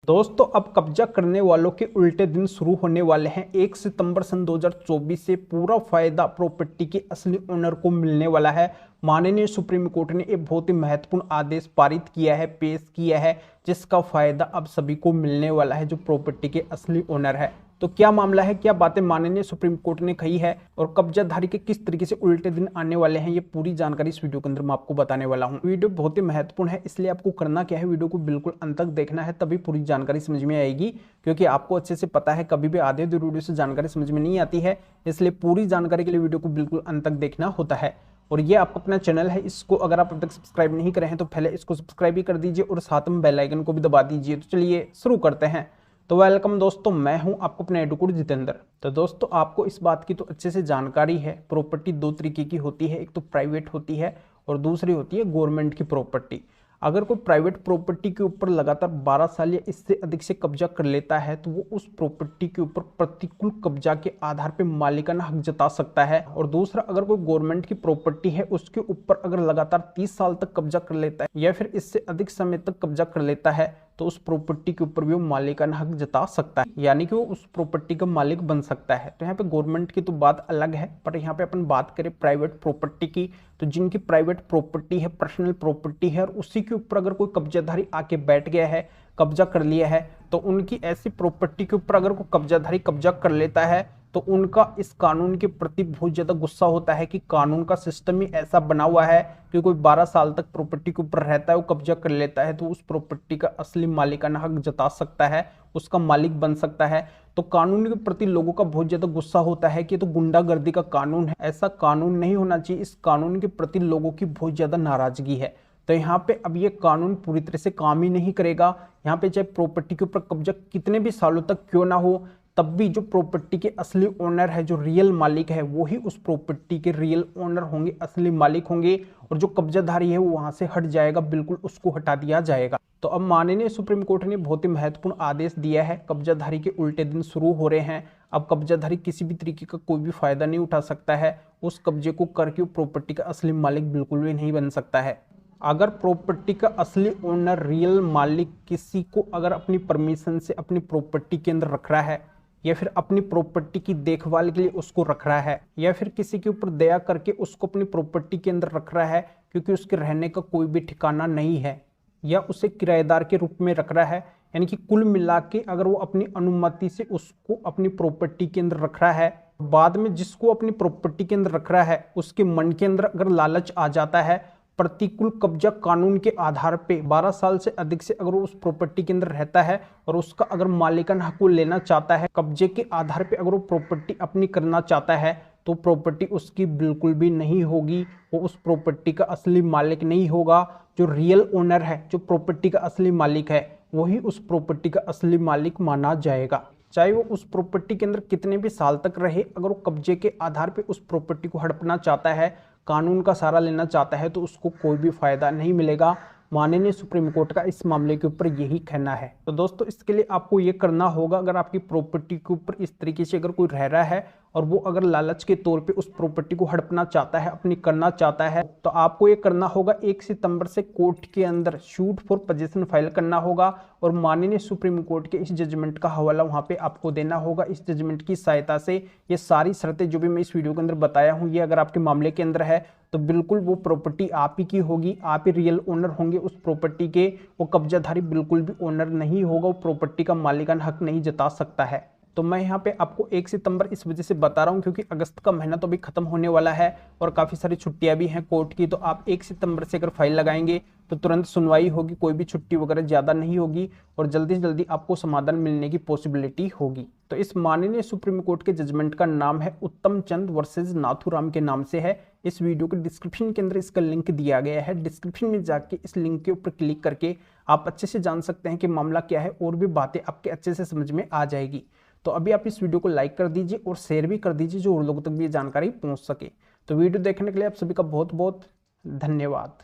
दोस्तों अब कब्जा करने वालों के उल्टे दिन शुरू होने वाले हैं। 1 सितंबर सन 2024 से पूरा फायदा प्रॉपर्टी के असली ओनर को मिलने वाला है। माननीय सुप्रीम कोर्ट ने एक बहुत ही महत्वपूर्ण आदेश पारित किया है, पेश किया है, जिसका फायदा अब सभी को मिलने वाला है जो प्रॉपर्टी के असली ओनर है। तो क्या मामला है, क्या बातें माननीय सुप्रीम कोर्ट ने कही है और कब्जाधारी के किस तरीके से उल्टे दिन आने वाले हैं, ये पूरी जानकारी इस वीडियो के अंदर मैं आपको बताने वाला हूं। वीडियो बहुत ही महत्वपूर्ण है, इसलिए आपको करना क्या है, वीडियो को बिल्कुल अंत तक देखना है, तभी पूरी जानकारी समझ में आएगी। क्योंकि आपको अच्छे से पता है कभी भी आधे अधूरी वीडियो से जानकारी समझ में नहीं आती है, इसलिए पूरी जानकारी के लिए वीडियो को बिल्कुल अंत तक देखना होता है। और ये आपका अपना चैनल है, इसको अगर आप अब तक सब्सक्राइब नहीं करे हैं तो पहले इसको सब्सक्राइब भी कर दीजिए और साथ में बेल आइकन को भी दबा दीजिए। तो चलिए शुरू करते हैं। तो वेलकम दोस्तों, मैं हूं आपको अपना एडुकुड जितेंद्र। तो दोस्तों आपको इस बात की तो अच्छे से जानकारी है, प्रॉपर्टी दो तरीके की होती है, एक तो प्राइवेट होती है और दूसरी होती है गवर्नमेंट की प्रॉपर्टी। अगर कोई प्राइवेट प्रॉपर्टी के ऊपर लगातार 12 साल या इससे अधिक से कब्जा कर लेता है तो वो उस प्रॉपर्टी के ऊपर प्रतिकूल कब्जा के आधार पर मालिकाना हक जता सकता है। और दूसरा, अगर कोई गवर्नमेंट की प्रॉपर्टी है उसके ऊपर अगर लगातार 30 साल तक कब्जा कर लेता है या फिर इससे अधिक समय तक कब्जा कर लेता है तो उस प्रॉपर्टी के ऊपर भी वो मालिकाना हक जता सकता है, यानी कि वो उस प्रॉपर्टी का मालिक बन सकता है। तो यहाँ पे गवर्नमेंट की तो बात अलग है, पर यहाँ पे अपन बात करें प्राइवेट प्रॉपर्टी की, तो जिनकी प्राइवेट प्रॉपर्टी है, पर्सनल प्रॉपर्टी है और उसी के ऊपर अगर कोई कब्जाधारी आके बैठ गया है, कब्जा कर लिया है, तो उनकी ऐसी प्रॉपर्टी के ऊपर अगर कोई कब्जाधारी कब्जा कर लेता है तो उनका इस कानून के प्रति बहुत ज्यादा गुस्सा होता है कि कानून का सिस्टम ही ऐसा बना हुआ है कि कोई 12 साल तक प्रॉपर्टी के ऊपर रहता है, वो कब्जा कर लेता है तो उस प्रॉपर्टी का असली मालिकाना हक जता सकता है, उसका मालिक बन सकता है। तो कानून के प्रति लोगों का बहुत ज्यादा गुस्सा होता है कि तो गुंडागर्दी का कानून है, ऐसा कानून नहीं होना चाहिए। इस कानून के प्रति लोगों की बहुत ज्यादा नाराजगी है। तो यहाँ पे अब ये कानून पूरी तरह से काम ही नहीं करेगा। यहाँ पे चाहे प्रॉपर्टी के ऊपर कब्जा कितने भी सालों तक क्यों ना हो, तब भी जो प्रॉपर्टी के असली ओनर है, जो रियल मालिक है, वो ही उस प्रॉपर्टी के रियल ओनर होंगे, असली मालिक होंगे। और जो कब्जाधारी है वो वहां से हट जाएगा, बिल्कुल उसको हटा दिया जाएगा। तो अब माननीय सुप्रीम कोर्ट ने बहुत ही महत्वपूर्ण आदेश दिया है, कब्जाधारी के उल्टे दिन शुरू हो रहे हैं। अब कब्जाधारी किसी भी तरीके का कोई भी फायदा नहीं उठा सकता है, उस कब्जे को करके प्रॉपर्टी का असली मालिक बिल्कुल भी नहीं बन सकता है। अगर प्रॉपर्टी का असली ओनर, रियल मालिक किसी को अगर अपनी परमिशन से अपनी प्रॉपर्टी के अंदर रख रहा है या फिर अपनी प्रॉपर्टी की देखभाल के लिए उसको रख रहा है या फिर किसी के ऊपर दया करके उसको अपनी प्रॉपर्टी के अंदर रख रहा है क्योंकि उसके रहने का कोई भी ठिकाना नहीं है, या उसे किराएदार के रूप में रख रहा है, यानी कि कुल मिला के अगर वो अपनी अनुमति से उसको अपनी प्रॉपर्टी के अंदर रख रहा है, बाद में जिसको अपनी प्रॉपर्टी के अंदर रख रहा है उसके मन के अंदर अगर लालच आ जाता है, प्रतिकूल कब्जा कानून के आधार पे 12 साल से अधिक से अगर वो उस प्रॉपर्टी के अंदर रहता है और उसका अगर मालिकाना हक को लेना चाहता है, कब्जे के आधार पे अगर वो प्रॉपर्टी अपनी करना चाहता है, तो प्रॉपर्टी उसकी बिल्कुल भी नहीं होगी। वो उस प्रॉपर्टी का असली मालिक नहीं होगा। जो रियल ओनर है, जो प्रॉपर्टी का असली मालिक है, वही उस प्रॉपर्टी का असली मालिक माना जाएगा। चाहे वो उस प्रॉपर्टी के अंदर कितने भी साल तक रहे, अगर वो कब्जे के आधार पे उस प्रॉपर्टी को हड़पना चाहता है, कानून का सहारा लेना चाहता है, तो उसको कोई भी फायदा नहीं मिलेगा। माननीय सुप्रीम कोर्ट का इस मामले के ऊपर यही कहना है। तो दोस्तों इसके लिए आपको ये करना होगा, अगर आपकी प्रॉपर्टी के ऊपर इस तरीके से अगर कोई रह रहा है और वो अगर लालच के तौर पे उस प्रॉपर्टी को हड़पना चाहता है, अपनी करना चाहता है, तो आपको ये करना होगा 1 सितंबर से कोर्ट के अंदर शूट फॉर पोजेशन फाइल करना होगा और माननीय सुप्रीम कोर्ट के इस जजमेंट का हवाला वहां पे आपको देना होगा। इस जजमेंट की सहायता से ये सारी शर्तें जो भी मैं इस वीडियो के अंदर बताया हूँ, ये अगर आपके मामले के अंदर है तो बिल्कुल वो प्रॉपर्टी आप ही की होगी, आप ही रियल ओनर होंगे उस प्रॉपर्टी के। वो कब्जाधारी बिल्कुल भी ओनर नहीं होगा, वो प्रॉपर्टी का मालिकाना हक नहीं जता सकता है। तो मैं यहाँ पे आपको 1 सितंबर इस वजह से बता रहा हूँ क्योंकि अगस्त का महीना तो अभी खत्म होने वाला है और काफ़ी सारी छुट्टियां भी हैं कोर्ट की। तो आप 1 सितंबर से अगर फाइल लगाएंगे तो तुरंत सुनवाई होगी, कोई भी छुट्टी वगैरह ज़्यादा नहीं होगी और जल्दी से जल्दी आपको समाधान मिलने की पॉसिबिलिटी होगी। तो इस माननीय सुप्रीम कोर्ट के जजमेंट का नाम है उत्तम चंद वर्सेज नाथुराम के नाम से है। इस वीडियो के डिस्क्रिप्शन के अंदर इसका लिंक दिया गया है, डिस्क्रिप्शन में जाके इस लिंक के ऊपर क्लिक करके आप अच्छे से जान सकते हैं कि मामला क्या है और भी बातें आपके अच्छे से समझ में आ जाएगी। तो अभी आप इस वीडियो को लाइक कर दीजिए और शेयर भी कर दीजिए जो और लोगों तक भी ये जानकारी पहुंच सके। तो वीडियो देखने के लिए आप सभी का बहुत बहुत धन्यवाद।